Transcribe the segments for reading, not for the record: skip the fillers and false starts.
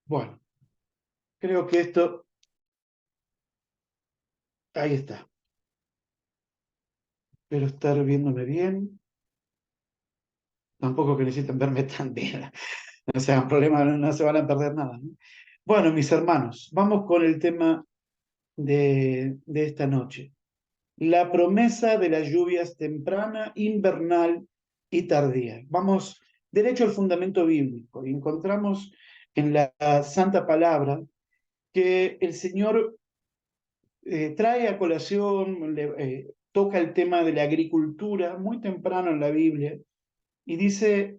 Bueno, creo que esto, ahí está. Espero estar viéndome bien. Tampoco que necesiten verme tan bien. No se hagan problemas, no se van a perder nada, ¿no? Bueno, mis hermanos, vamos con el tema de esta noche. La promesa de las lluvias temprana, invernal y tardía. Vamos derecho al fundamento bíblico y encontramos en la Santa Palabra que el Señor trae a colación, toca el tema de la agricultura muy temprano en la Biblia y dice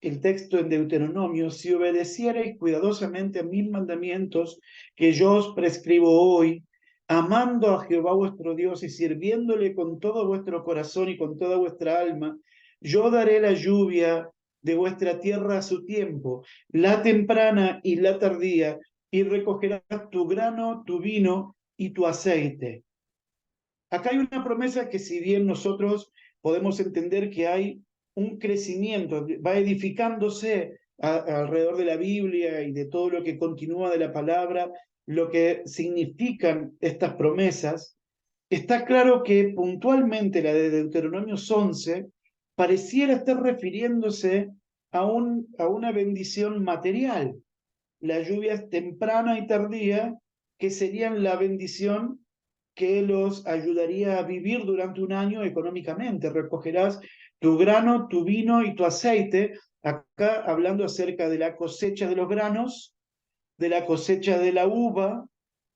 el texto en Deuteronomio: si obedeciereis cuidadosamente a mis mandamientos que yo os prescribo hoy, amando a Jehová vuestro Dios y sirviéndole con todo vuestro corazón y con toda vuestra alma, yo daré la lluvia de vuestra tierra a su tiempo, la temprana y la tardía, y recogerás tu grano, tu vino y tu aceite. Acá hay una promesa que, si bien nosotros podemos entender que hay un crecimiento, va edificándose alrededor de la Biblia y de todo lo que continúa de la palabra, lo que significan estas promesas, está claro que puntualmente la de Deuteronomio 11 pareciera estar refiriéndose a una bendición material, las lluvias temprana y tardía, que serían la bendición que los ayudaría a vivir durante un año económicamente. Recogerás tu grano, tu vino y tu aceite, acá hablando acerca de la cosecha de los granos, de la cosecha de la uva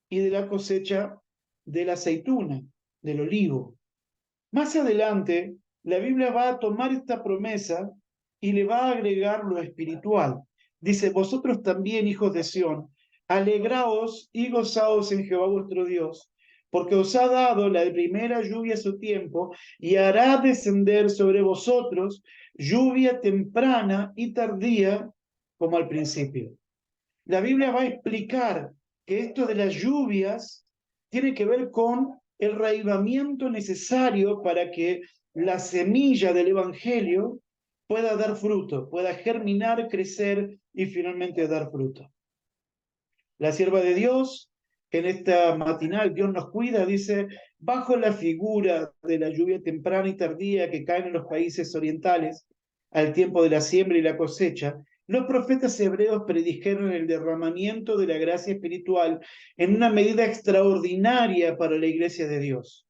y de la cosecha de la aceituna, del olivo. Más adelante, la Biblia va a tomar esta promesa y le va a agregar lo espiritual. Dice: vosotros también, hijos de Sión, alegraos y gozaos en Jehová vuestro Dios, porque os ha dado la primera lluvia a su tiempo, y hará descender sobre vosotros lluvia temprana y tardía como al principio. La Biblia va a explicar que esto de las lluvias tiene que ver con el reavivamiento necesario para que la semilla del Evangelio pueda dar fruto, pueda germinar, crecer y finalmente dar fruto. La sierva de Dios, en esta matinal, Dios nos cuida, dice: bajo la figura de la lluvia temprana y tardía que caen en los países orientales al tiempo de la siembra y la cosecha, los profetas hebreos predijeron el derramamiento de la gracia espiritual en una medida extraordinaria para la iglesia de Dios.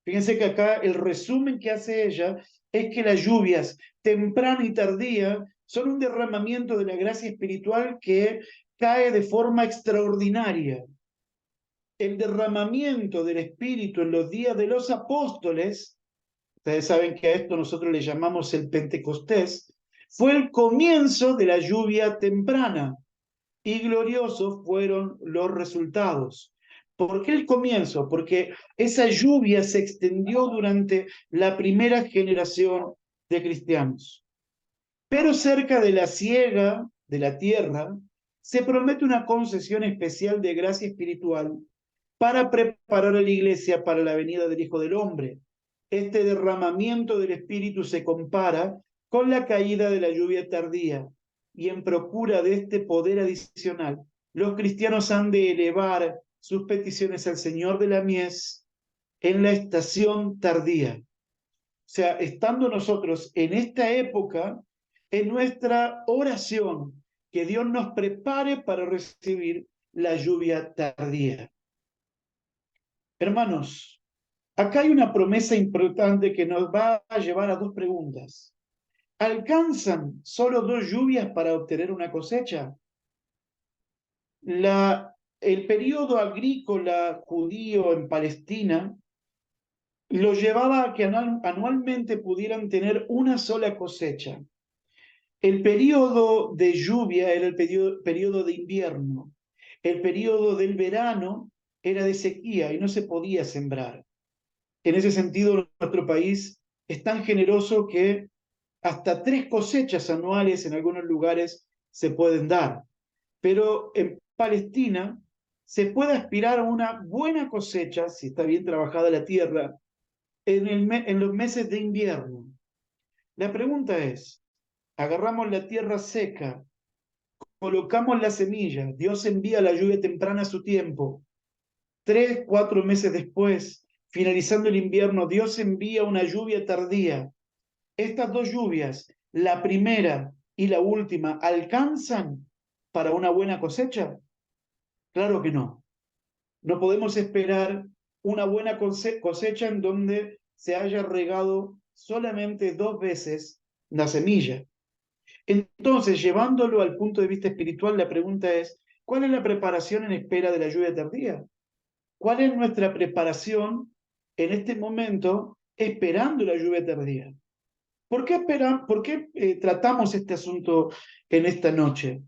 Fíjense que acá el resumen que hace ella es que las lluvias temprana y tardía son un derramamiento de la gracia espiritual que cae de forma extraordinaria. El derramamiento del Espíritu en los días de los apóstoles, ustedes saben que a esto nosotros le llamamos el Pentecostés, fue el comienzo de la lluvia temprana y gloriosos fueron los resultados. ¿Por qué el comienzo? Porque esa lluvia se extendió durante la primera generación de cristianos. Pero cerca de la siega de la tierra se promete una concesión especial de gracia espiritual para preparar a la iglesia para la venida del Hijo del Hombre. Este derramamiento del Espíritu se compara con la caída de la lluvia tardía, y en procura de este poder adicional, los cristianos han de elevar sus peticiones al Señor de la mies en la estación tardía. O sea, estando nosotros en esta época, en nuestra oración, que Dios nos prepare para recibir la lluvia tardía. Hermanos, acá hay una promesa importante que nos va a llevar a dos preguntas. ¿Alcanzan solo dos lluvias para obtener una cosecha? El periodo agrícola judío en Palestina lo llevaba a que anualmente pudieran tener una sola cosecha. El periodo de lluvia era el periodo de invierno. El periodo del verano era de sequía y no se podía sembrar. En ese sentido, nuestro país es tan generoso que hasta 3 cosechas anuales en algunos lugares se pueden dar. Pero en Palestina se puede aspirar a una buena cosecha, si está bien trabajada la tierra, en los meses de invierno. La pregunta es: agarramos la tierra seca colocamos la semilla, Dios envía la lluvia temprana a su tiempo. 3, 4 meses después, finalizando el invierno, Dios envía una lluvia tardía. Estas dos lluvias, la primera y la última, ¿alcanzan para una buena cosecha? Claro que no. No podemos esperar una buena cosecha en donde se haya regado solamente 2 veces la semilla. Entonces, llevándolo al punto de vista espiritual, la pregunta es, ¿cuál es la preparación en espera de la lluvia tardía? ¿Cuál es nuestra preparación en este momento esperando la lluvia tardía? ¿Por qué tratamos este asunto en esta noche?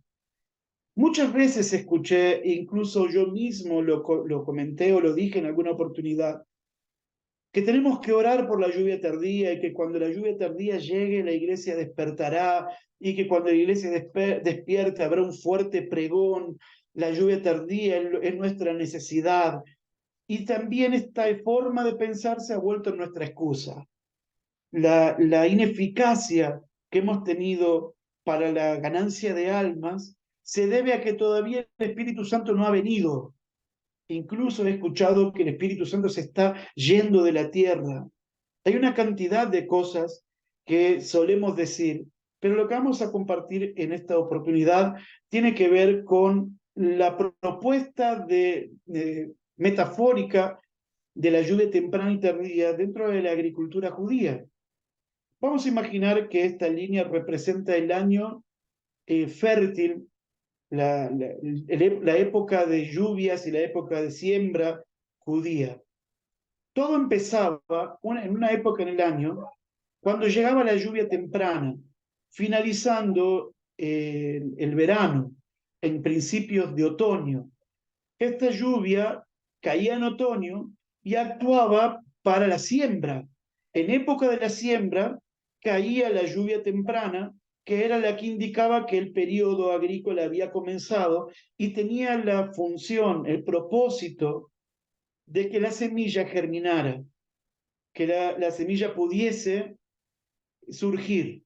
Muchas veces escuché, incluso yo mismo lo comenté o lo dije en alguna oportunidad, que tenemos que orar por la lluvia tardía y que cuando la lluvia tardía llegue la iglesia despertará y que cuando la iglesia despierte habrá un fuerte pregón, la lluvia tardía es nuestra necesidad. Y también esta forma de pensar se ha vuelto nuestra excusa. La ineficacia que hemos tenido para la ganancia de almas se debe a que todavía el Espíritu Santo no ha venido. Incluso he escuchado que el Espíritu Santo se está yendo de la tierra. Hay una cantidad de cosas que solemos decir, pero lo que vamos a compartir en esta oportunidad tiene que ver con la propuesta metafórica de la lluvia temprana y tardía dentro de la agricultura judía. Vamos a imaginar que esta línea representa el año fértil, la época de lluvias y la época de siembra judía. Todo empezaba en una época en el año cuando llegaba la lluvia temprana, finalizando el verano, en principios de otoño. Esta lluvia caía en otoño y actuaba para la siembra. En época de la siembra caía la lluvia temprana, que era la que indicaba que el periodo agrícola había comenzado y tenía la función, el propósito de que la semilla germinara, que la semilla pudiese surgir,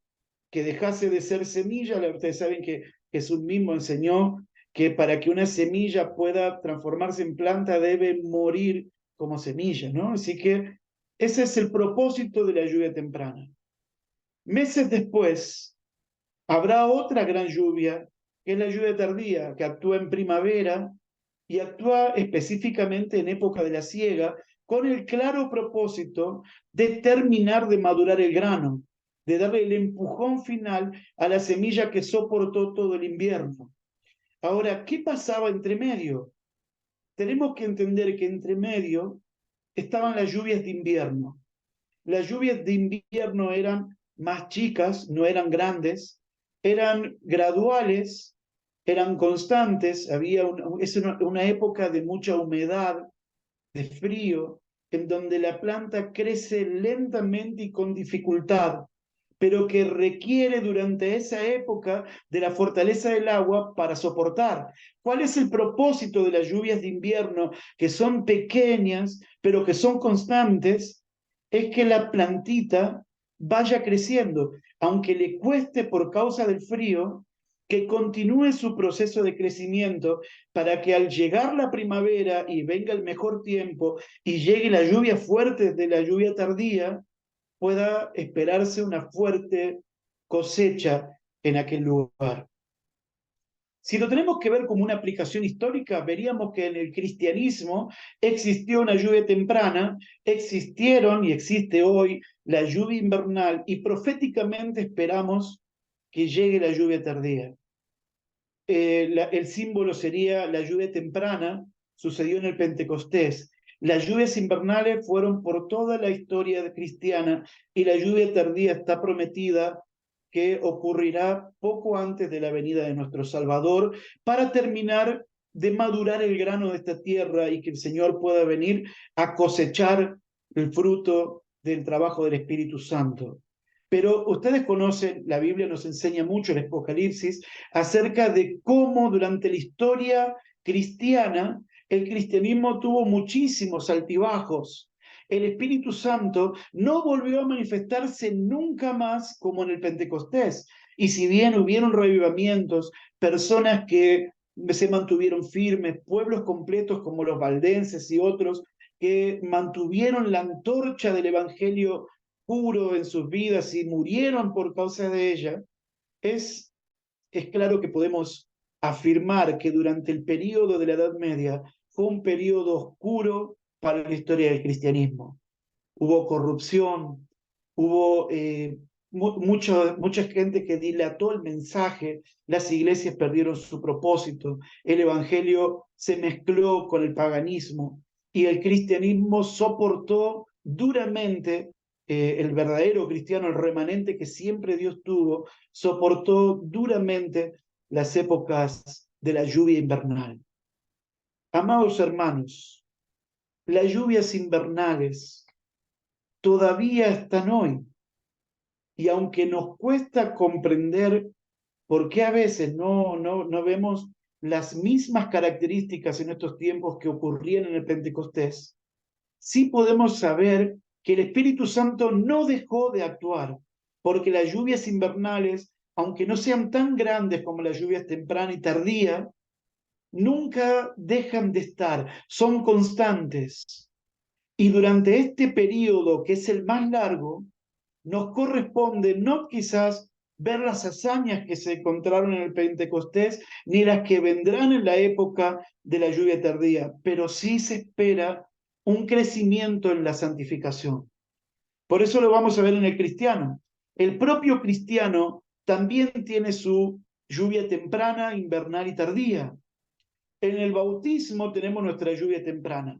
que dejase de ser semilla. Ustedes saben que Jesús mismo enseñó que para que una semilla pueda transformarse en planta debe morir como semilla, ¿no? Así que ese es el propósito de la lluvia temprana. Meses después habrá otra gran lluvia, que es la lluvia tardía, que actúa en primavera y actúa específicamente en época de la siega, con el claro propósito de terminar de madurar el grano, de darle el empujón final a la semilla que soportó todo el invierno. Ahora, ¿qué pasaba entre medio? Tenemos que entender que entre medio estaban las lluvias de invierno. Las lluvias de invierno eran más chicas, no eran grandes, eran graduales, eran constantes, es una época de mucha humedad, de frío, en donde la planta crece lentamente y con dificultad, pero que requiere durante esa época de la fortaleza del agua para soportar. ¿Cuál es el propósito de las lluvias de invierno, que son pequeñas, pero que son constantes? Es que la plantita vaya creciendo, aunque le cueste por causa del frío, que continúe su proceso de crecimiento para que al llegar la primavera y venga el mejor tiempo y llegue la lluvia fuerte de la lluvia tardía, pueda esperarse una fuerte cosecha en aquel lugar. Si lo tenemos que ver como una aplicación histórica, veríamos que en el cristianismo existió una lluvia temprana, existieron y existe hoy la lluvia invernal y proféticamente esperamos que llegue la lluvia tardía. El símbolo sería la lluvia temprana, sucedió en el Pentecostés. Las lluvias invernales fueron por toda la historia cristiana y la lluvia tardía está prometida que ocurrirá poco antes de la venida de nuestro Salvador para terminar de madurar el grano de esta tierra y que el Señor pueda venir a cosechar el fruto del trabajo del Espíritu Santo. Pero ustedes conocen, la Biblia nos enseña mucho, el Apocalipsis, acerca de cómo durante la historia cristiana el cristianismo tuvo muchísimos altibajos. El Espíritu Santo no volvió a manifestarse nunca más como en el Pentecostés. Y si bien hubieron revivamientos, personas que se mantuvieron firmes, pueblos completos como los valdenses y otros, que mantuvieron la antorcha del evangelio puro en sus vidas y murieron por causa de ella, es, es claro que podemos afirmar que durante el período de la Edad Media fue un período oscuro para la historia del cristianismo. Hubo corrupción, hubo mucha gente que dilató el mensaje, las iglesias perdieron su propósito, el evangelio se mezcló con el paganismo y el cristianismo soportó duramente, el verdadero cristiano, el remanente que siempre Dios tuvo, soportó duramente las épocas de la lluvia invernal. Amados hermanos, las lluvias invernales todavía están hoy. Y aunque nos cuesta comprender por qué a veces no vemos las mismas características en estos tiempos que ocurrían en el Pentecostés, sí podemos saber que el Espíritu Santo no dejó de actuar, porque las lluvias invernales, aunque no sean tan grandes como las lluvias temprana y tardía, nunca dejan de estar, son constantes. Y durante este periodo, que es el más largo, nos corresponde no quizás ver las hazañas que se encontraron en el Pentecostés, ni las que vendrán en la época de la lluvia tardía, pero sí se espera un crecimiento en la santificación. Por eso lo vamos a ver en el cristiano. El propio cristiano también tiene su lluvia temprana, invernal y tardía. En el bautismo tenemos nuestra lluvia temprana.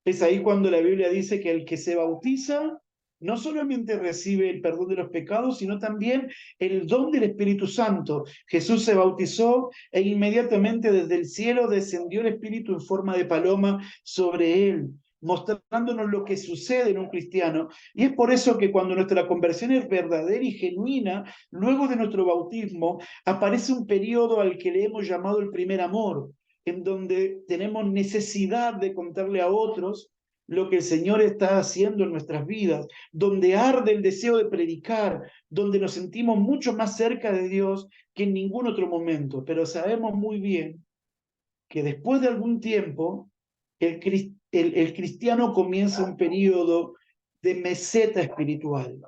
Es ahí cuando la Biblia dice que el que se bautiza no solamente recibe el perdón de los pecados, sino también el don del Espíritu Santo. Jesús se bautizó e inmediatamente desde el cielo descendió el Espíritu en forma de paloma sobre él, mostrándonos lo que sucede en un cristiano. Y es por eso que cuando nuestra conversión es verdadera y genuina, luego de nuestro bautismo, aparece un periodo al que le hemos llamado el primer amor, en donde tenemos necesidad de contarle a otros lo que el Señor está haciendo en nuestras vidas, donde arde el deseo de predicar, donde nos sentimos mucho más cerca de Dios que en ningún otro momento. Pero sabemos muy bien que después de algún tiempo, el cristiano comienza un periodo de meseta espiritual.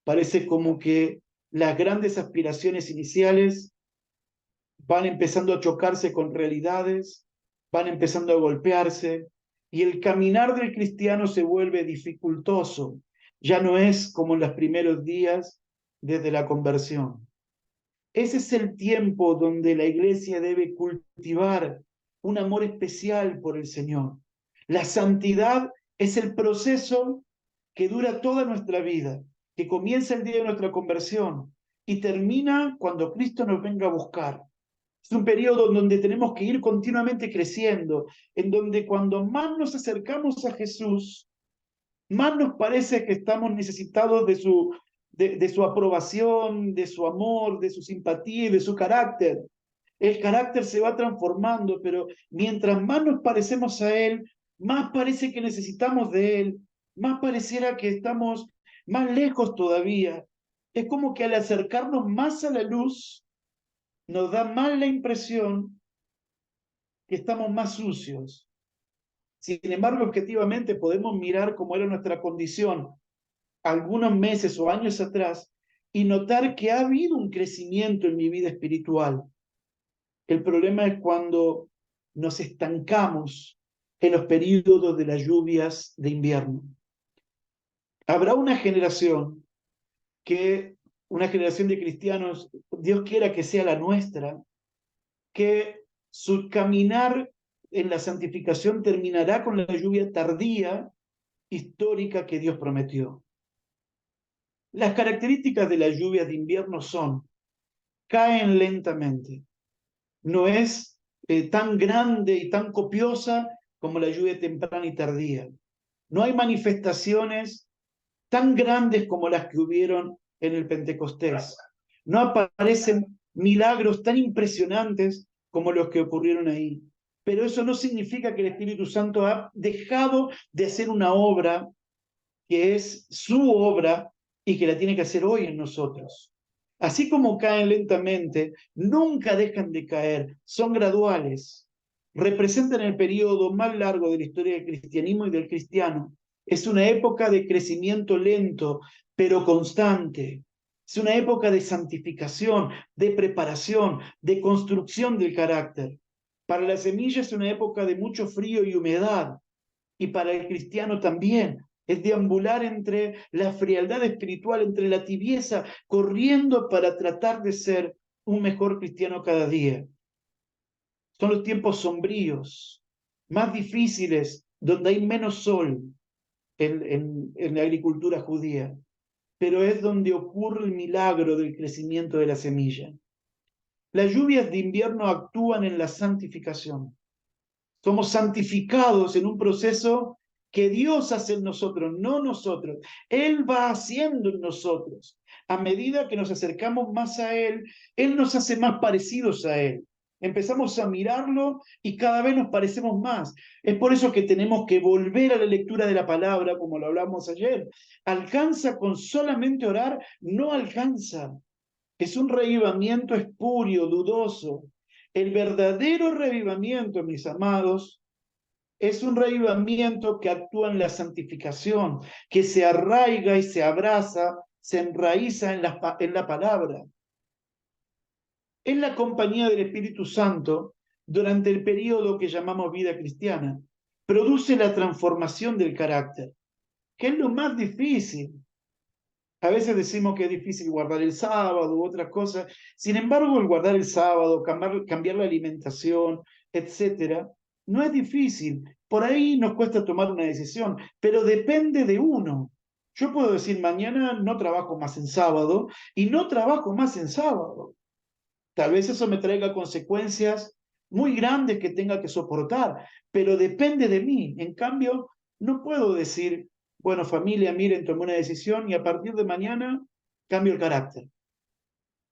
Parece como que las grandes aspiraciones iniciales van empezando a chocarse con realidades, van empezando a golpearse, y el caminar del cristiano se vuelve dificultoso. Ya no es como en los primeros días desde la conversión. Ese es el tiempo donde la iglesia debe cultivar un amor especial por el Señor. La santidad es el proceso que dura toda nuestra vida, que comienza el día de nuestra conversión y termina cuando Cristo nos venga a buscar. Es un periodo en donde tenemos que ir continuamente creciendo, en donde cuando más nos acercamos a Jesús, más nos parece que estamos necesitados de su aprobación, de su amor, de su simpatía y de su carácter. El carácter se va transformando, pero mientras más nos parecemos a Él, más parece que necesitamos de Él, más pareciera que estamos más lejos todavía. Es como que al acercarnos más a la luz, nos da más la impresión que estamos más sucios. Sin embargo, objetivamente podemos mirar cómo era nuestra condición algunos meses o años atrás y notar que ha habido un crecimiento en mi vida espiritual. El problema es cuando nos estancamos en los periodos de las lluvias de invierno. Habrá una generación de cristianos, Dios quiera que sea la nuestra, que su caminar en la santificación terminará con la lluvia tardía histórica que Dios prometió. Las características de las lluvias de invierno son: caen lentamente, no es tan grande y tan copiosa como la lluvia temprana y tardía. No hay manifestaciones tan grandes como las que hubieron en el Pentecostés. No aparecen milagros tan impresionantes como los que ocurrieron ahí. Pero eso no significa que el Espíritu Santo ha dejado de hacer una obra que es su obra y que la tiene que hacer hoy en nosotros. Así como caen lentamente, nunca dejan de caer, son graduales. Representan el periodo más largo de la historia del cristianismo y del cristiano. Es una época de crecimiento lento, pero constante. Es una época de santificación, de preparación, de construcción del carácter. Para la semilla es una época de mucho frío y humedad, y para el cristiano también. Es deambular entre la frialdad espiritual, entre la tibieza, corriendo para tratar de ser un mejor cristiano cada día. Son los tiempos sombríos, más difíciles, donde hay menos sol en la agricultura judía, pero es donde ocurre el milagro del crecimiento de la semilla. Las lluvias de invierno actúan en la santificación. Somos santificados en un proceso que Dios hace en nosotros, no nosotros. Él va haciendo en nosotros. A medida que nos acercamos más a Él nos hace más parecidos a Él. Empezamos a mirarlo y cada vez nos parecemos más. Es por eso que tenemos que volver a la lectura de la palabra, como lo hablamos ayer. ¿Alcanza con solamente orar? No alcanza. Es un revivamiento espurio, dudoso. El verdadero revivamiento, mis amados, es un revivamiento que actúa en la santificación, que se arraiga y se abraza, se enraiza en la palabra. Es la compañía del Espíritu Santo durante el periodo que llamamos vida cristiana. Produce la transformación del carácter, que es lo más difícil. A veces decimos que es difícil guardar el sábado u otras cosas. Sin embargo, el guardar el sábado, cambiar la alimentación, etcétera, no es difícil. Por ahí nos cuesta tomar una decisión, pero depende de uno. Yo puedo decir, mañana no trabajo más en sábado y no trabajo más en sábado. Tal vez eso me traiga consecuencias muy grandes que tenga que soportar, pero depende de mí. En cambio, no puedo decir, bueno, familia, miren, tomé una decisión y a partir de mañana cambio el carácter.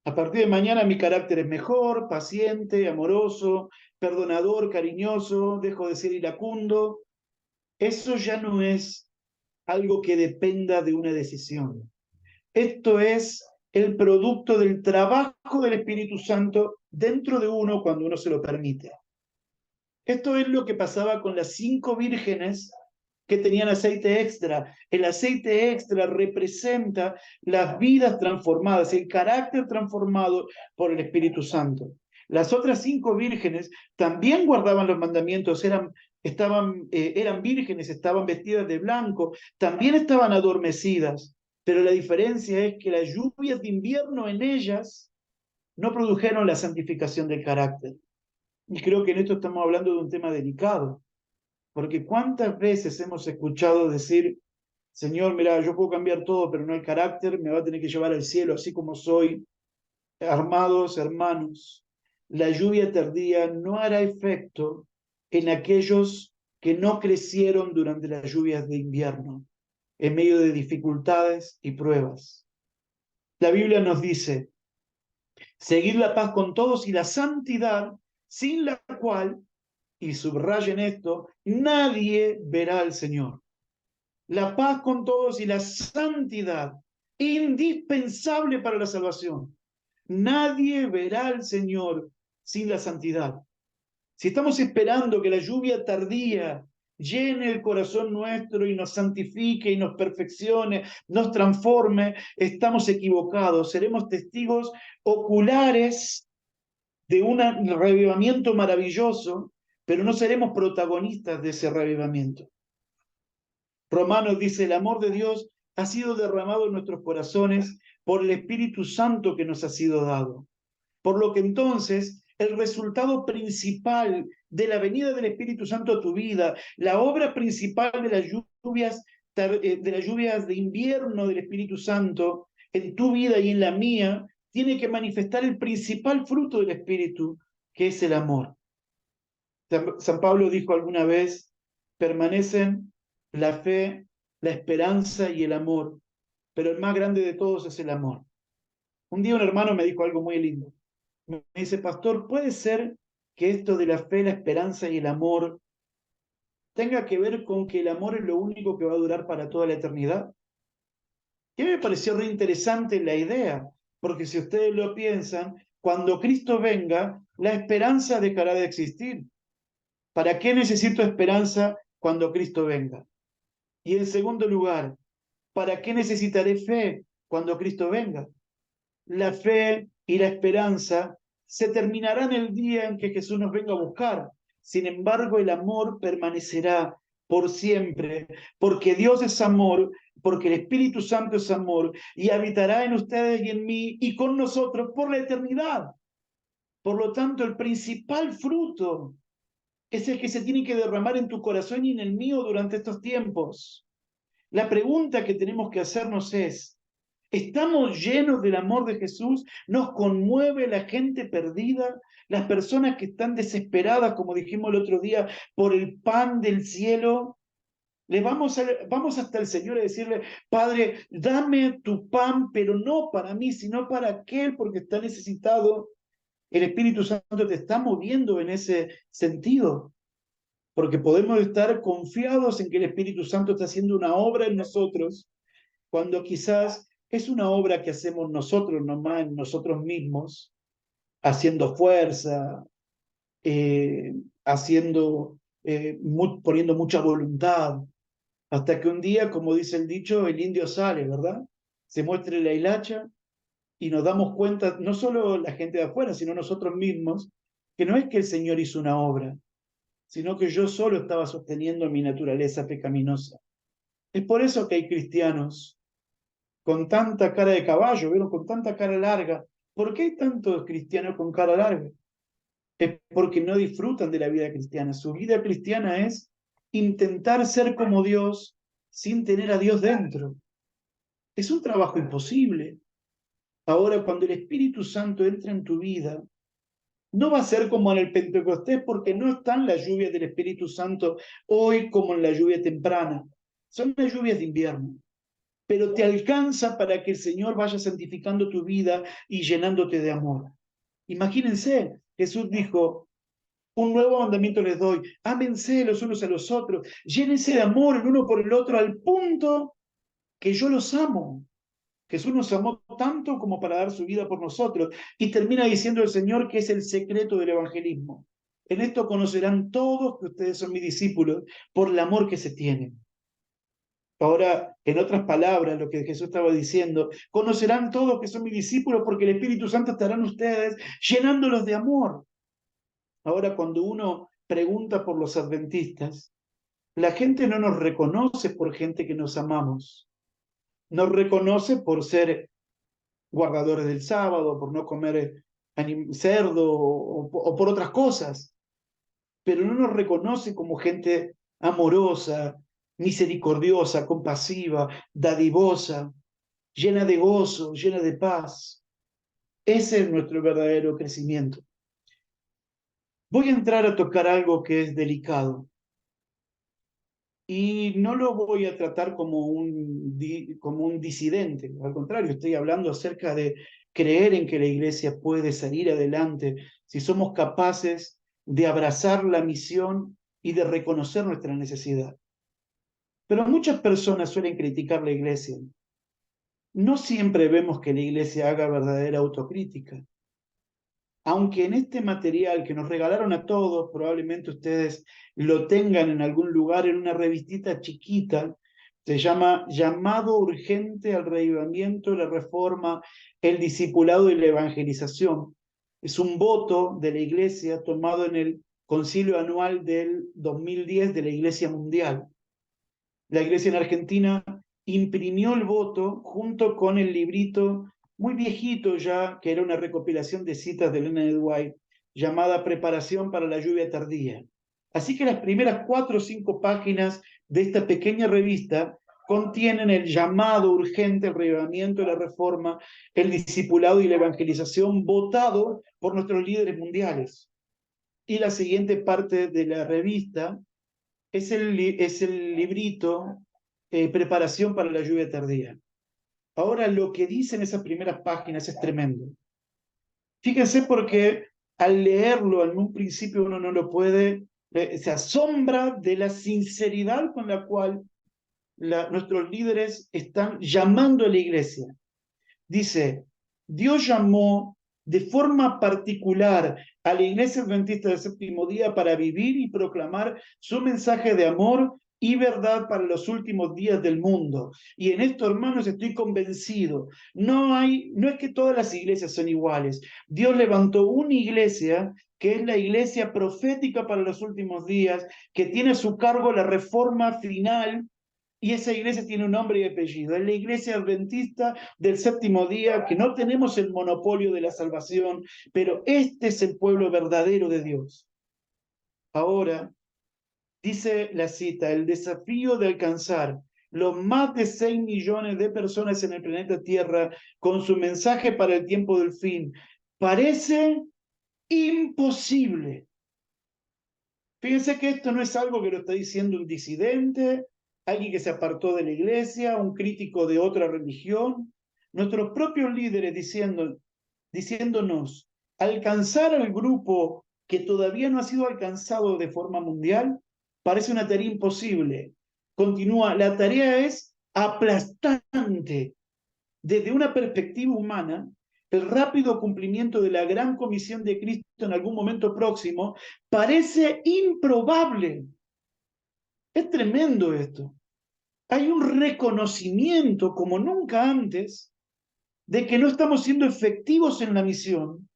A partir de mañana mi carácter es mejor, paciente, amoroso, perdonador, cariñoso, dejo de ser iracundo. Eso ya no es algo que dependa de una decisión. Esto es el producto del trabajo del Espíritu Santo dentro de uno cuando uno se lo permite. Esto es lo que pasaba con las 5 vírgenes que tenían aceite extra. El aceite extra representa las vidas transformadas, el carácter transformado por el Espíritu Santo. Las otras 5 vírgenes también guardaban los mandamientos, eran vírgenes, estaban vestidas de blanco, también estaban adormecidas, pero la diferencia es que las lluvias de invierno en ellas no produjeron la santificación del carácter. Y creo que en esto estamos hablando de un tema delicado, porque cuántas veces hemos escuchado decir, Señor, mira, yo puedo cambiar todo, pero no el carácter, me va a tener que llevar al cielo así como soy. Armados hermanos, la lluvia tardía no hará efecto en aquellos que no crecieron durante las lluvias de invierno, en medio de dificultades y pruebas. La Biblia nos dice, seguid la paz con todos y la santidad, sin la cual, y subrayen esto, nadie verá al Señor. La paz con todos y la santidad, indispensable para la salvación. Nadie verá al Señor sin la santidad. Si estamos esperando que la lluvia tardía llene el corazón nuestro y nos santifique y nos perfeccione, nos transforme, estamos equivocados. Seremos testigos oculares de un revivamiento maravilloso, pero no seremos protagonistas de ese revivamiento. Romanos dice, el amor de Dios ha sido derramado en nuestros corazones por el Espíritu Santo que nos ha sido dado. Por lo que entonces el resultado principal de la venida del Espíritu Santo a tu vida, la obra principal de las lluvias de invierno del Espíritu Santo en tu vida y en la mía, tiene que manifestar el principal fruto del Espíritu, que es el amor. San Pablo dijo alguna vez, permanecen la fe, la esperanza y el amor, pero el más grande de todos es el amor. Un día un hermano me dijo algo muy lindo. Me dice, pastor, ¿puede ser que esto de la fe, la esperanza y el amor tenga que ver con que el amor es lo único que va a durar para toda la eternidad? Que me pareció re interesante la idea, porque si ustedes lo piensan, cuando Cristo venga, la esperanza dejará de existir. ¿Para qué necesito esperanza cuando Cristo venga? Y en segundo lugar, ¿para qué necesitaré fe cuando Cristo venga? La fe y la esperanza se terminarán el día en que Jesús nos venga a buscar. Sin embargo, el amor permanecerá por siempre, porque Dios es amor, porque el Espíritu Santo es amor, y habitará en ustedes y en mí y con nosotros por la eternidad. Por lo tanto, el principal fruto es el que se tiene que derramar en tu corazón y en el mío durante estos tiempos. La pregunta que tenemos que hacernos es, ¿estamos llenos del amor de Jesús? ¿Nos conmueve la gente perdida? Las personas que están desesperadas, como dijimos el otro día, por el pan del cielo. Vamos hasta el Señor a decirle, Padre, dame tu pan, pero no para mí, sino para aquel porque está necesitado. El Espíritu Santo te está moviendo en ese sentido, porque podemos estar confiados en que el Espíritu Santo está haciendo una obra en nosotros, cuando quizás es una obra que hacemos nosotros nomás, en nosotros mismos, haciendo fuerza, haciendo, poniendo mucha voluntad, hasta que un día, como dice el dicho, el indio sale, ¿verdad? Se muestra la hilacha y nos damos cuenta, no solo la gente de afuera, sino nosotros mismos, que no es que el Señor hizo una obra, sino que yo solo estaba sosteniendo mi naturaleza pecaminosa. Es por eso que hay cristianos con tanta cara de caballo, ¿vieron? Con tanta cara larga. ¿Por qué hay tantos cristianos con cara larga? Es porque no disfrutan de la vida cristiana. Su vida cristiana es intentar ser como Dios sin tener a Dios dentro. Es un trabajo imposible. Ahora, cuando el Espíritu Santo entra en tu vida, no va a ser como en el Pentecostés, porque no están las lluvias del Espíritu Santo hoy como en la lluvia temprana. Son las lluvias de invierno. Pero te alcanza para que el Señor vaya santificando tu vida y llenándote de amor. Imagínense, Jesús dijo, un nuevo mandamiento les doy, ámense los unos a los otros, llénense de amor el uno por el otro al punto que yo los amo. Jesús nos amó tanto como para dar su vida por nosotros. Y termina diciendo el Señor que es el secreto del evangelismo. En esto conocerán todos que ustedes son mis discípulos por el amor que se tienen. Ahora, en otras palabras, lo que Jesús estaba diciendo, conocerán todos que son mis discípulos porque el Espíritu Santo estará en ustedes llenándolos de amor. Ahora, cuando uno pregunta por los adventistas, la gente no nos reconoce por gente que nos amamos. Nos reconoce por ser guardadores del sábado, por no comer cerdo o por otras cosas, pero no nos reconoce como gente amorosa, misericordiosa, compasiva, dadivosa, llena de gozo, llena de paz. Ese es nuestro verdadero crecimiento. Voy a entrar a tocar algo que es delicado y no lo voy a tratar como como un disidente, al contrario, estoy hablando acerca de creer en que la iglesia puede salir adelante si somos capaces de abrazar la misión y de reconocer nuestra necesidad. Pero muchas personas suelen criticar la iglesia. No siempre vemos que la iglesia haga verdadera autocrítica. Aunque en este material que nos regalaron a todos, probablemente ustedes lo tengan en algún lugar en una revistita chiquita, se llama Llamado Urgente al Reavivamiento, la Reforma, el Discipulado y la Evangelización. Es un voto de la Iglesia tomado en el Concilio Anual del 2010 de la Iglesia Mundial. La Iglesia en Argentina imprimió el voto junto con el librito muy viejito ya, que era una recopilación de citas de Ellen G. White, llamada Preparación para la lluvia tardía. Así que las primeras 4 o 5 páginas de esta pequeña revista contienen el llamado urgente, el reavivamiento de la reforma, el discipulado y la evangelización votado por nuestros líderes mundiales. Y la siguiente parte de la revista es el librito Preparación para la lluvia tardía. Ahora, lo que dicen esas primeras páginas es tremendo. Fíjense porque al leerlo en un principio uno no lo puede, se asombra de la sinceridad con la cual nuestros líderes están llamando a la iglesia. Dice, Dios llamó de forma particular a la Iglesia Adventista del Séptimo Día para vivir y proclamar su mensaje de amor y verdad para los últimos días del mundo. Y en esto, hermanos, estoy convencido. No es que todas las iglesias son iguales. Dios levantó una iglesia que es la iglesia profética para los últimos días, que tiene a su cargo la reforma final, y esa iglesia tiene un nombre y apellido. Es la iglesia adventista del séptimo día, que no tenemos el monopolio de la salvación, pero este es el pueblo verdadero de Dios. Ahora, dice la cita, el desafío de alcanzar los más de 6 millones de personas en el planeta Tierra con su mensaje para el tiempo del fin parece imposible. Fíjense que esto no es algo que lo está diciendo un disidente, alguien que se apartó de la iglesia, un crítico de otra religión. Nuestros propios líderes diciéndonos, alcanzar al grupo que todavía no ha sido alcanzado de forma mundial parece una tarea imposible. Continúa, la tarea es aplastante. Desde una perspectiva humana, el rápido cumplimiento de la gran comisión de Cristo en algún momento próximo parece improbable. Es tremendo esto. Hay un reconocimiento como nunca antes de que no estamos siendo efectivos en la misión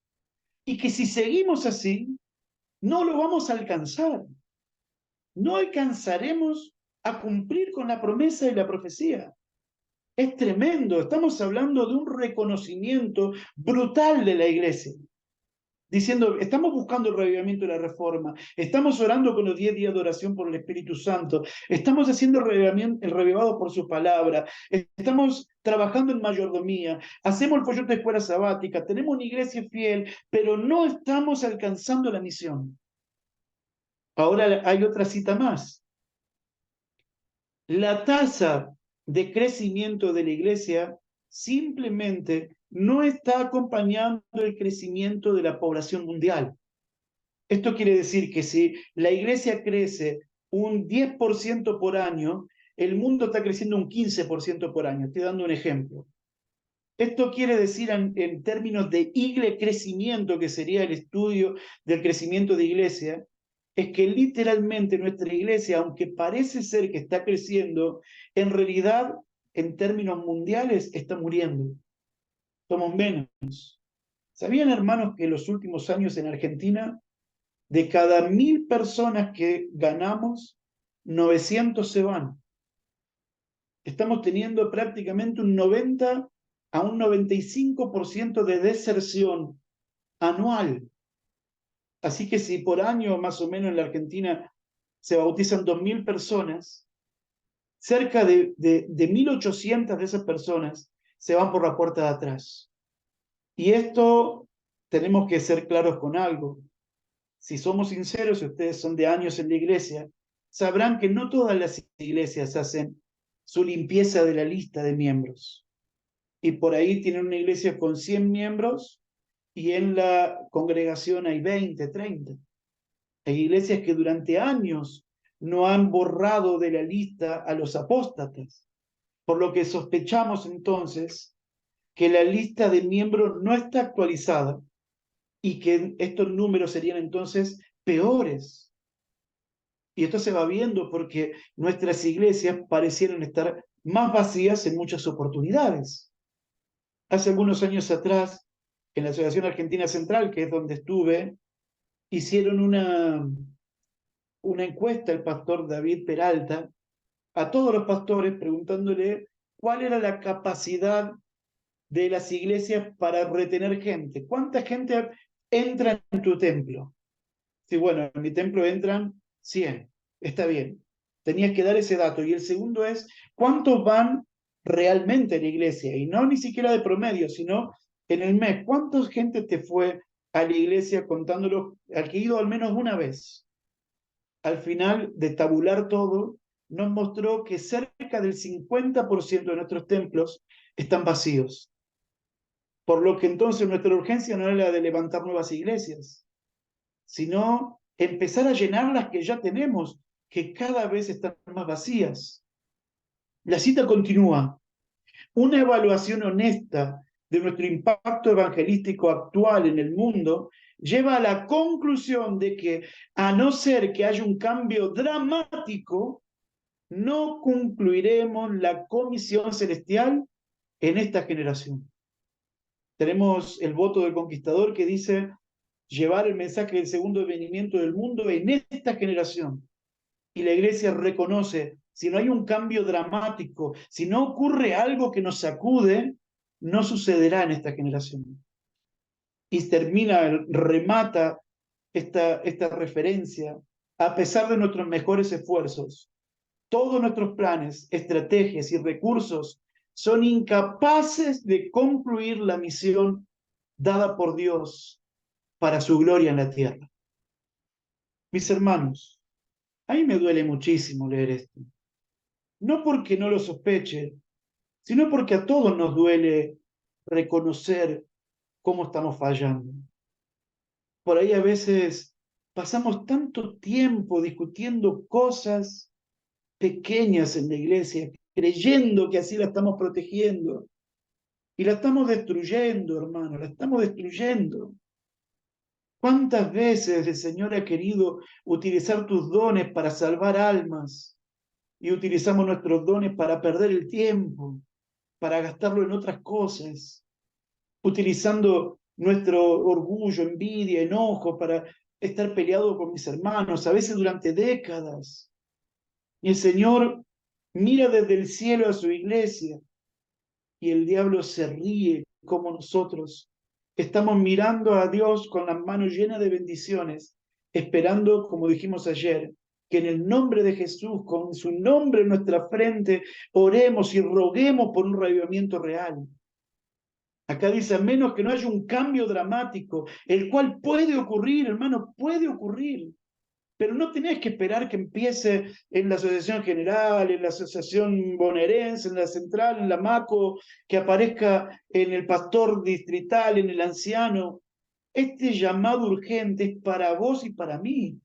y que si seguimos así, no lo vamos a alcanzar. No alcanzaremos a cumplir con la promesa y la profecía. Es tremendo, estamos hablando de un reconocimiento brutal de la iglesia, diciendo, estamos buscando el revivimiento y la reforma, estamos orando con los 10 días de oración por el Espíritu Santo, estamos haciendo el revivado por su palabra, estamos trabajando en mayordomía, hacemos el folleto de escuela sabática, tenemos una iglesia fiel, pero no estamos alcanzando la misión. Ahora hay otra cita más. La tasa de crecimiento de la iglesia simplemente no está acompañando el crecimiento de la población mundial. Esto quiere decir que si la iglesia crece un 10% por año, el mundo está creciendo un 15% por año. Estoy dando un ejemplo. Esto quiere decir en términos de crecimiento, que sería el estudio del crecimiento de iglesia, es que literalmente nuestra iglesia, aunque parece ser que está creciendo, en realidad, en términos mundiales, está muriendo. Somos menos. ¿Sabían, hermanos, que en los últimos años en Argentina, de cada 1000 personas que ganamos, 900 se van? Estamos teniendo prácticamente un 90 a un 95% de deserción anual. Así que si por año más o menos en la Argentina se bautizan 2000 personas, cerca de 1800 de esas personas se van por la puerta de atrás. Y esto tenemos que ser claros con algo. Si somos sinceros, si ustedes son de años en la iglesia, sabrán que no todas las iglesias hacen su limpieza de la lista de miembros. Y por ahí tienen una iglesia con 100 miembros y en la congregación hay 20, 30. Hay iglesias que durante años no han borrado de la lista a los apóstatas, por lo que sospechamos entonces que la lista de miembros no está actualizada y que estos números serían entonces peores. Y esto se va viendo porque nuestras iglesias parecieran estar más vacías en muchas oportunidades. Hace algunos años atrás, en la Asociación Argentina Central, que es donde estuve, hicieron una encuesta el pastor David Peralta a todos los pastores preguntándole cuál era la capacidad de las iglesias para retener gente. ¿Cuánta gente entra en tu templo? Sí, bueno, en mi templo entran 100. Está bien. Tenías que dar ese dato. Y el segundo es, ¿cuántos van realmente a la iglesia? Y no ni siquiera de promedio, sino en el mes. ¿Cuánta gente te fue a la iglesia contándolo, al que ha ido al menos una vez? Al final de tabular todo, nos mostró que cerca del 50% de nuestros templos están vacíos. Por lo que entonces nuestra urgencia no era la de levantar nuevas iglesias, sino empezar a llenar las que ya tenemos, que cada vez están más vacías. La cita continúa. Una evaluación honesta de nuestro impacto evangelístico actual en el mundo, lleva a la conclusión de que, a no ser que haya un cambio dramático, no concluiremos la comisión celestial en esta generación. Tenemos el voto del conquistador que dice llevar el mensaje del segundo venimiento del mundo en esta generación. Y la iglesia reconoce, si no hay un cambio dramático, si no ocurre algo que nos sacude, no sucederá en esta generación. Y termina, remata esta referencia, a pesar de nuestros mejores esfuerzos, todos nuestros planes, estrategias y recursos son incapaces de concluir la misión dada por Dios para su gloria en la tierra. Mis hermanos, a mí me duele muchísimo leer esto. No porque no lo sospeche, sino porque a todos nos duele reconocer cómo estamos fallando. Por ahí a veces pasamos tanto tiempo discutiendo cosas pequeñas en la iglesia, creyendo que así la estamos protegiendo. Y la estamos destruyendo, hermano, la estamos destruyendo. ¿Cuántas veces el Señor ha querido utilizar tus dones para salvar almas y utilizamos nuestros dones para perder el tiempo, para gastarlo en otras cosas, utilizando nuestro orgullo, envidia, enojo para estar peleado con mis hermanos, a veces durante décadas? Y el Señor mira desde el cielo a su iglesia y el diablo se ríe como nosotros estamos mirando a Dios con las manos llenas de bendiciones, esperando, como dijimos ayer, que en el nombre de Jesús, con su nombre en nuestra frente, oremos y roguemos por un revivimiento real. Acá dice, a menos que no haya un cambio dramático, el cual puede ocurrir, hermano, puede ocurrir. Pero no tenés que esperar que empiece en la Asociación General, en la Asociación Bonaerense, en la Central, en la MACO, que aparezca en el pastor distrital, en el anciano. Este llamado urgente es para vos y para mí.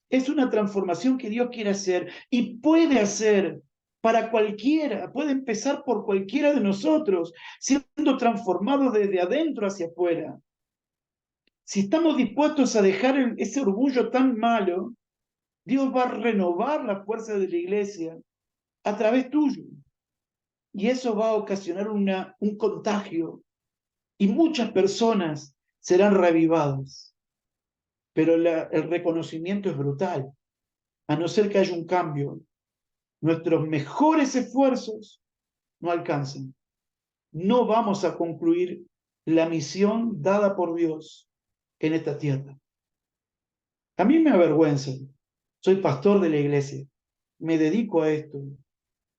Es una transformación que Dios quiere hacer y puede hacer para cualquiera, puede empezar por cualquiera de nosotros, siendo transformados desde adentro hacia afuera. Si estamos dispuestos a dejar ese orgullo tan malo, Dios va a renovar la fuerza de la iglesia a través tuyo. Y eso va a ocasionar un contagio. Y muchas personas serán reavivadas. Pero el reconocimiento es brutal. A no ser que haya un cambio, nuestros mejores esfuerzos no alcanzan. No vamos a concluir la misión dada por Dios en esta tierra. A mí me avergüenza. Soy pastor de la iglesia. Me dedico a esto.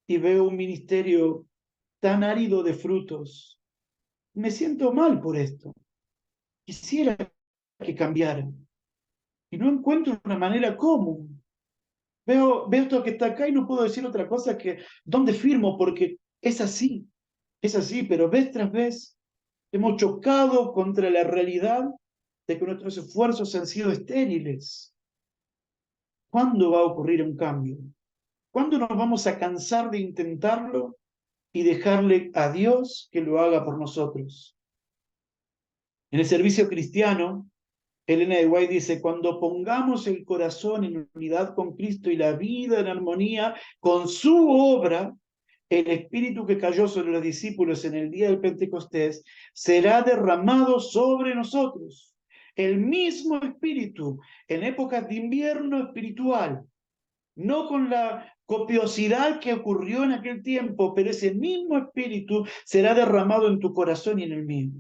Y veo un ministerio tan árido de frutos. Me siento mal por esto. Quisiera que cambiara. Y no encuentro una manera común. Veo esto que está acá y no puedo decir otra cosa que dónde firmo, porque es así, pero vez tras vez hemos chocado contra la realidad de que nuestros esfuerzos han sido estériles. ¿Cuándo va a ocurrir un cambio? ¿Cuándo nos vamos a cansar de intentarlo y dejarle a Dios que lo haga por nosotros? En el servicio cristiano, Elena de White dice, cuando pongamos el corazón en unidad con Cristo y la vida en armonía con su obra, el espíritu que cayó sobre los discípulos en el día del Pentecostés será derramado sobre nosotros. El mismo espíritu en épocas de invierno espiritual, no con la copiosidad que ocurrió en aquel tiempo, pero ese mismo espíritu será derramado en tu corazón y en el mío.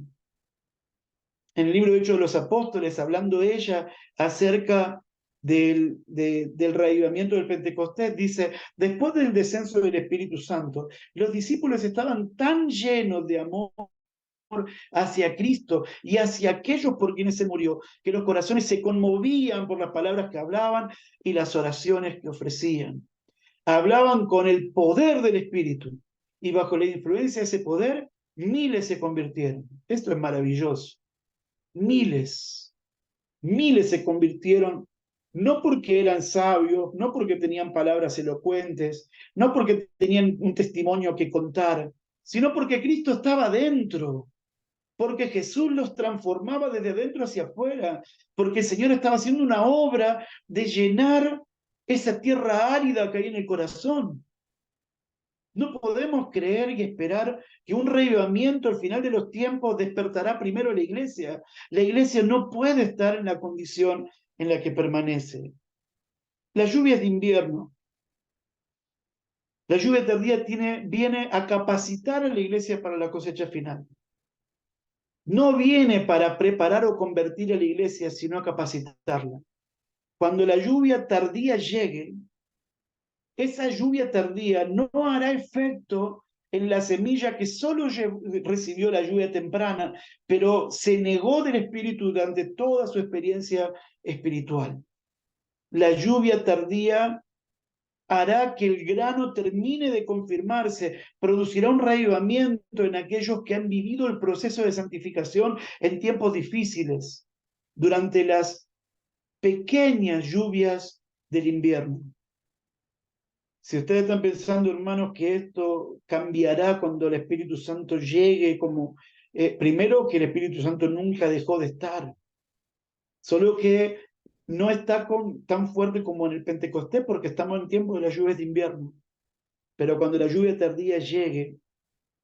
En el libro de Hechos de los Apóstoles, hablando ella acerca del reavivamiento del Pentecostés, dice, después del descenso del Espíritu Santo, los discípulos estaban tan llenos de amor hacia Cristo y hacia aquellos por quienes se murió, que los corazones se conmovían por las palabras que hablaban y las oraciones que ofrecían. Hablaban con el poder del Espíritu y bajo la influencia de ese poder, miles se convirtieron. Esto es maravilloso. Miles se convirtieron, no porque eran sabios, no porque tenían palabras elocuentes, no porque tenían un testimonio que contar, sino porque Cristo estaba dentro. porque Jesús los transformaba desde dentro hacia afuera, porque el Señor estaba haciendo una obra de llenar esa tierra árida que hay en el corazón. No podemos creer y esperar que un reavivamiento al final de los tiempos despertará primero a la iglesia. La iglesia no puede estar en la condición en la que permanece. Las lluvias de invierno, la lluvia tardía viene a capacitar a la iglesia para la cosecha final. No viene para preparar o convertir a la iglesia, sino a capacitarla. Cuando la lluvia tardía llegue, esa lluvia tardía no hará efecto en la semilla que solo recibió la lluvia temprana, pero se negó del Espíritu durante toda su experiencia espiritual. La lluvia tardía hará que el grano termine de confirmarse, producirá un reavivamiento en aquellos que han vivido el proceso de santificación en tiempos difíciles, durante las pequeñas lluvias del invierno. Si ustedes están pensando, hermanos, que esto cambiará cuando el Espíritu Santo llegue, primero que el Espíritu Santo nunca dejó de estar, solo que no está tan fuerte como en el Pentecostés porque estamos en tiempo de las lluvias de invierno. Pero cuando la lluvia tardía llegue,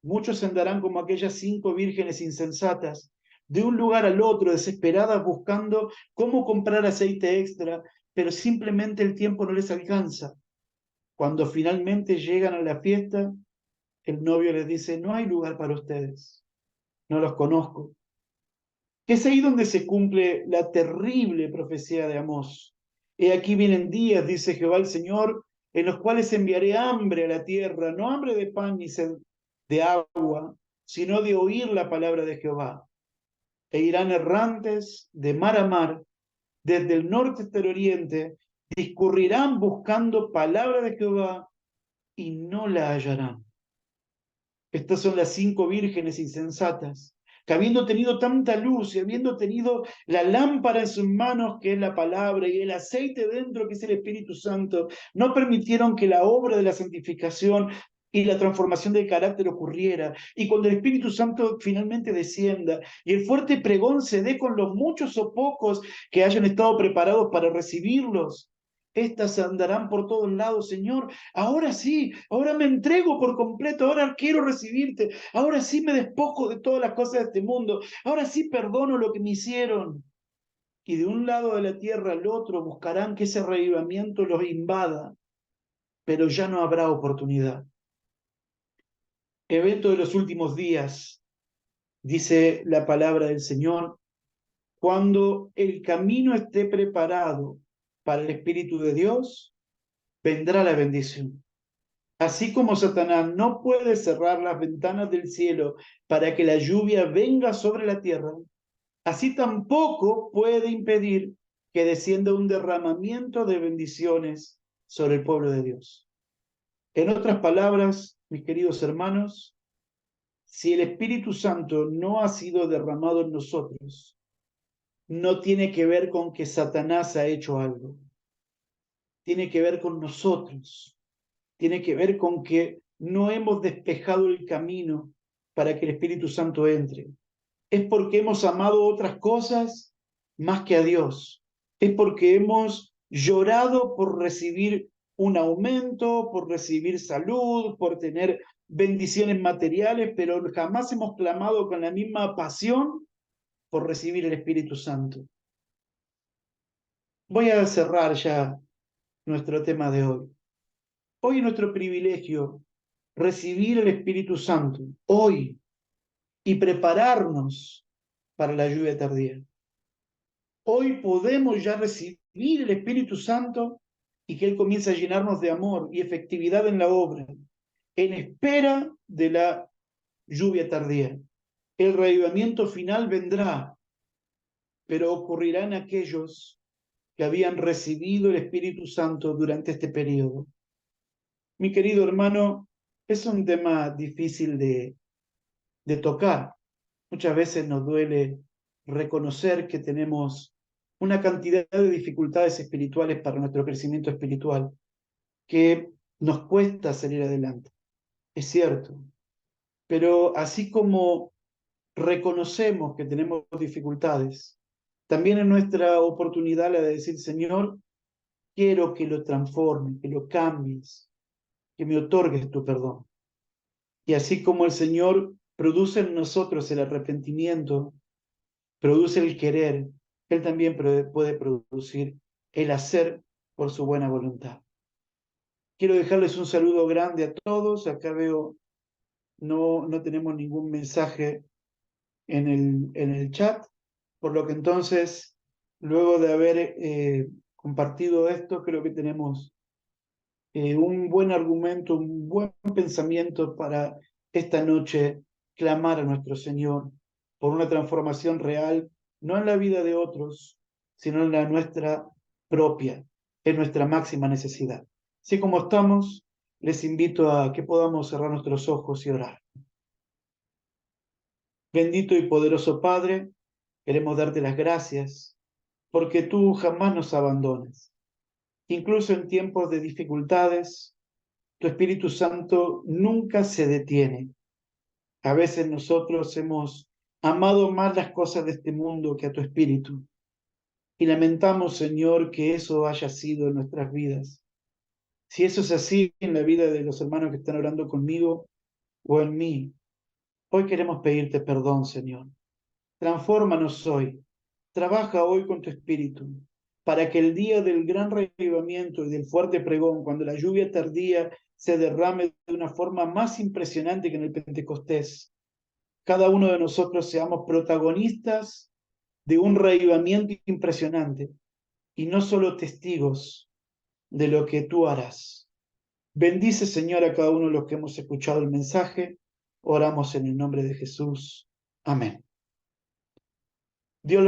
muchos andarán como aquellas 5 vírgenes insensatas, de un lugar al otro, desesperadas, buscando cómo comprar aceite extra, pero simplemente el tiempo no les alcanza. Cuando finalmente llegan a la fiesta, el novio les dice, no hay lugar para ustedes, no los conozco. Es ahí donde se cumple la terrible profecía de Amós. He aquí vienen días, dice Jehová el Señor, en los cuales enviaré hambre a la tierra, no hambre de pan ni sed de agua, sino de oír la palabra de Jehová. E irán errantes de mar a mar, desde el norte hasta el oriente, discurrirán buscando palabra de Jehová y no la hallarán. Estas son las 5 vírgenes insensatas, que habiendo tenido tanta luz y habiendo tenido la lámpara en sus manos, que es la palabra, y el aceite dentro, que es el Espíritu Santo, no permitieron que la obra de la santificación y la transformación del carácter ocurriera. Y cuando el Espíritu Santo finalmente descienda y el fuerte pregón se dé con los muchos o pocos que hayan estado preparados para recibirlos, estas andarán por todos lados, Señor. Ahora sí, ahora me entrego por completo, ahora quiero recibirte, ahora sí me despojo de todas las cosas de este mundo, ahora sí perdono lo que me hicieron. Y de un lado de la tierra al otro buscarán que ese reavivamiento los invada, pero ya no habrá oportunidad. Evento de los últimos días, dice la palabra del Señor, cuando el camino esté preparado para el Espíritu de Dios, vendrá la bendición. Así como Satanás no puede cerrar las ventanas del cielo para que la lluvia venga sobre la tierra, así tampoco puede impedir que descienda un derramamiento de bendiciones sobre el pueblo de Dios. En otras palabras, mis queridos hermanos, si el Espíritu Santo no ha sido derramado en nosotros, no tiene que ver con que Satanás ha hecho algo. Tiene que ver con nosotros. Tiene que ver con que no hemos despejado el camino para que el Espíritu Santo entre. Es porque hemos amado otras cosas más que a Dios. Es porque hemos llorado por recibir un aumento, por recibir salud, por tener bendiciones materiales, pero jamás hemos clamado con la misma pasión por recibir el Espíritu Santo. Voy a cerrar ya nuestro tema de hoy. Hoy es nuestro privilegio recibir el Espíritu Santo, hoy, y prepararnos para la lluvia tardía. Hoy podemos ya recibir el Espíritu Santo y que Él comience a llenarnos de amor y efectividad en la obra, en espera de la lluvia tardía. El reavivamiento final vendrá, pero ocurrirá en aquellos que habían recibido el Espíritu Santo durante este periodo. Mi querido hermano, es un tema difícil de tocar. Muchas veces nos duele reconocer que tenemos una cantidad de dificultades espirituales para nuestro crecimiento espiritual, que nos cuesta salir adelante. Es cierto, pero así como reconocemos que tenemos dificultades, también es nuestra oportunidad la de decir, Señor, quiero que lo transformes, que lo cambies, que me otorgues tu perdón. Y así como el Señor produce en nosotros el arrepentimiento, produce el querer, Él también puede producir el hacer por su buena voluntad. Quiero dejarles un saludo grande a todos. Acá veo, no tenemos ningún mensaje en el chat, por lo que entonces, luego de haber compartido esto, creo que tenemos un buen argumento, un buen pensamiento para esta noche clamar a nuestro Señor por una transformación real, no en la vida de otros, sino en la nuestra propia, en nuestra máxima necesidad. Así como estamos, les invito a que podamos cerrar nuestros ojos y orar. Bendito y poderoso Padre, queremos darte las gracias porque tú jamás nos abandonas. Incluso en tiempos de dificultades, tu Espíritu Santo nunca se detiene. A veces nosotros hemos amado más las cosas de este mundo que a tu Espíritu. Y lamentamos, Señor, que eso haya sido en nuestras vidas. Si eso es así en la vida de los hermanos que están orando conmigo o en mí, hoy queremos pedirte perdón, Señor. Transfórmanos hoy. Trabaja hoy con tu Espíritu, para que el día del gran reavivamiento y del fuerte pregón, cuando la lluvia tardía se derrame de una forma más impresionante que en el Pentecostés, cada uno de nosotros seamos protagonistas de un reavivamiento impresionante y no solo testigos de lo que tú harás. Bendice, Señor, a cada uno de los que hemos escuchado el mensaje. Oramos en el nombre de Jesús. Amén. Dios los